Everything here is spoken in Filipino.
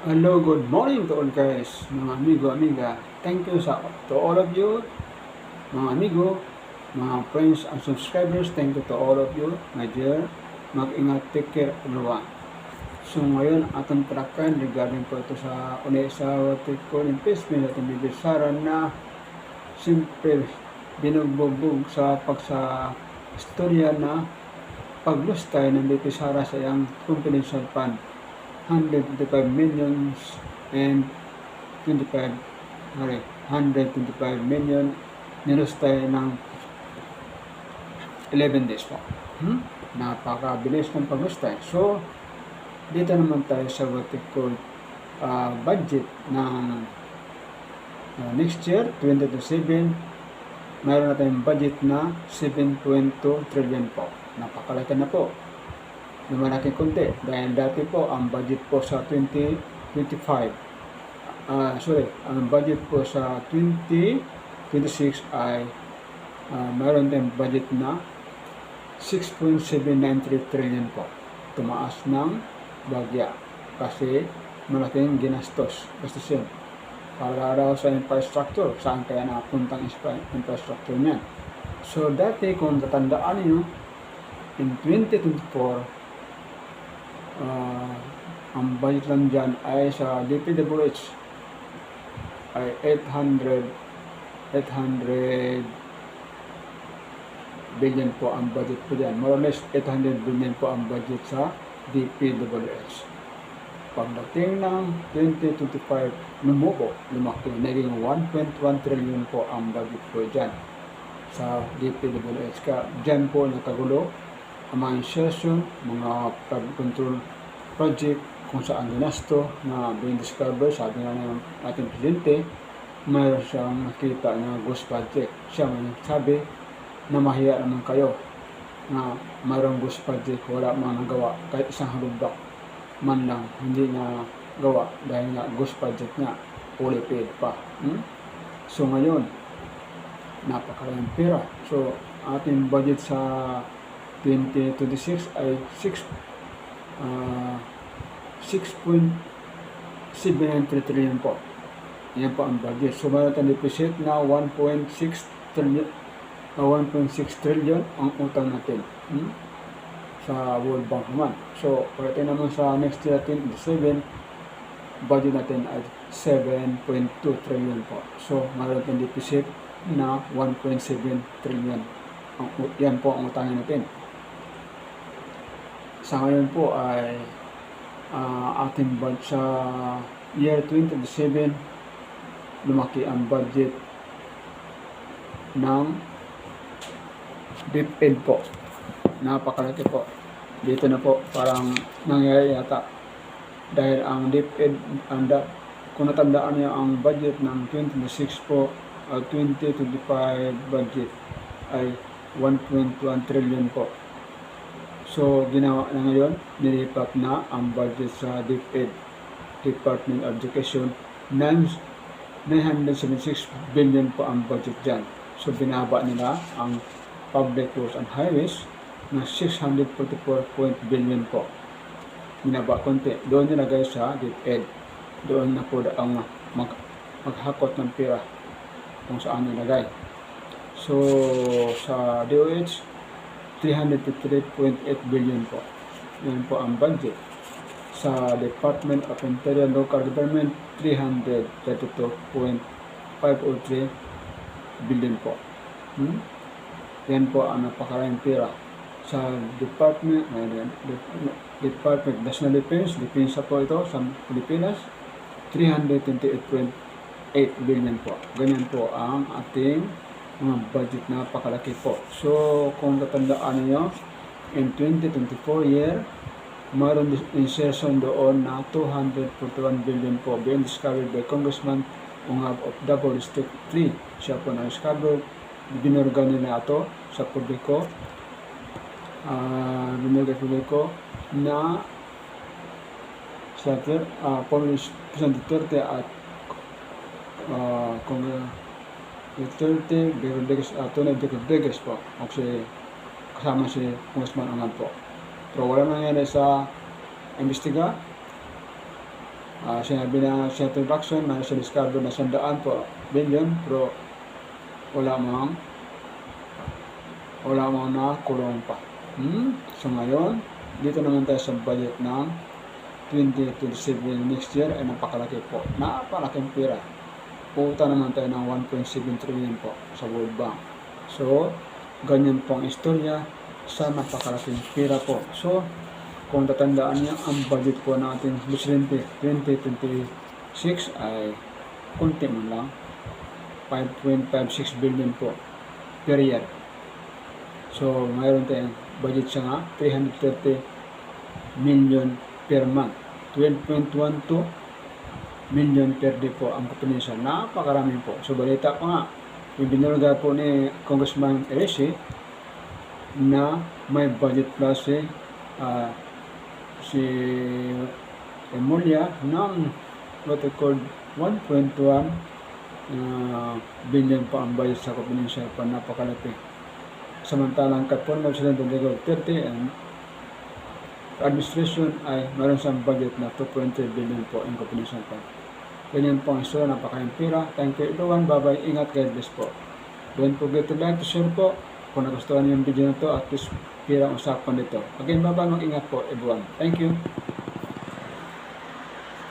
Hello, good morning to all guys, mga amigo, amiga. Thank you to all of you, mga amigo, mga friends and subscribers. Thank you to all of you, my dear. Mag-ingat, take care everyone. So ngayon, atong trakan regarding po ito sa what investment at bibisaran na simple binugbog sa istorya na paglustay ng bipisara sa iyang confidential fund. 125 millions and 25 125 million nilustay ng 11 days po. Napakabilis ng paglustay. So, dito naman tayo sa vertical budget ng next year, 2027. Mayroon na tayong budget na 7.2 trillion po. Napakalaki na po. Lumalaki konti dahil dati po ang budget po sa 2025 ang budget po sa 2026 ay mayroon tayong budget na 6.793 trillion po. Tumaas ng bagya kasi malaking ginastos yun para raw sa infrastructure. Saan kaya napuntang infrastructure niyan? So dati kung tatandaan niyo, in 2024 ang budget lang dyan ay sa DPWH ay 800 billion po ang budget po dyan. More or less 800 billion po ang budget sa DPWH. Pagdating ng 2025, lumaki, naging 1.1 trillion po ang budget po dyan sa DPWH. Dyan po nakagulo ang mga insertion, mga flood control project, kung saan ginasto na discover, sabi nga ng ating presidente, mayroon siyang nakita na ghost project. Siya may sabi na mahiya naman kayo na mayroong ghost project, wala mga nagawa, kahit isang halubak man lang hindi na gawa dahil nga ghost project nga, fully paid pa. So ngayon, napakaraming pera. So ating budget sa 2026 ay 6.793 trillion po. Yan po ang budget. So mayroon tayong deficit na 1.6 trillion ang utang natin sa World Bank naman. So pagdating naman sa next year 2027, budget natin ay 7.2 trillion po. So mayroon tayong deficit na 1.7 trillion. Yan po ang utangin natin. Sa ngayon po ay ating budget sa year 2027, lumaki ang budget ng DepEd po. Napakalaki po. Dito na po parang nangyayari yata. Dahil ang DepEd, kung natandaan niyo ang budget ng 2026 po, 2025 budget ay 1.1 trillion po. So, ginawa na ngayon, nilipat na ang budget sa DepEd, Department of Education, 976 billion po ang budget dyan. So, binaba nila ang Public Roads and Highways na 644 billion po. Binaba konti. Doon nilagay sa DepEd. Doon na po ang maghakot ng pera kung saan nilagay. So, sa DOH, 353.8 billion po. Yan po ang budget. Sa Department of Interior Local Government, 332.503 billion po. Yan po ang napakaraming pera. Sa Department National Defense, Depensa po ito sa Pilipinas, 328.8 billion po. Ganyan po ang ating mga budget na napakalaki po. So, kung tatandaan niyo, in 2024 year, mayroon insertion doon na 241 billion po being discovered by Congressman Ungab of Davao District 3. Siya po na-discover, binurgan nila ito sa publiko, na sa Presidente at Duterte, Tony Rodriguez po. Kasi kasama si Congressman Ungab po. Pero wala nangyari sa imbestiga. Sinabi na Senator Lacson na sa discover na 100 po billion, pero wala mang nakulong pa. So ngayon, dito naman tayo sa budget ng 2027 next year ay napakalaki po. Napakalaking pera. Puta naman tayo ng 1.7 trillion po sa World Bank. So, ganyan po ang istorya sa napakalaking pera po. So, kung tatandaan niya, ang budget po natin Presidente 2026 ay kunti man lang, 5.56 billion po per year. So, mayroon tayong budget siya nga, 330 million per month. 12.12 million per day po ang population. Napakarami po. So, balita pa nga, yung binulga po ni Congressman Eresi na may budget plus si Emulia ng what I called 1.1 billion po ang budget sa population pa, napakalaki. Samantalang Katpon sila Rodrigo Duterte and administration ay meron siyang budget na 2.3 billion po in population pa. Ganyan po ang istorya, napakayang pira. Thank you everyone, bye bye, ingat, God bless po. Don't forget to like, to share po. Kung nagustuhan niyo yung video na to, at least pira ang usapan dito. Again, bye bye, mag-ingat po everyone. Thank you.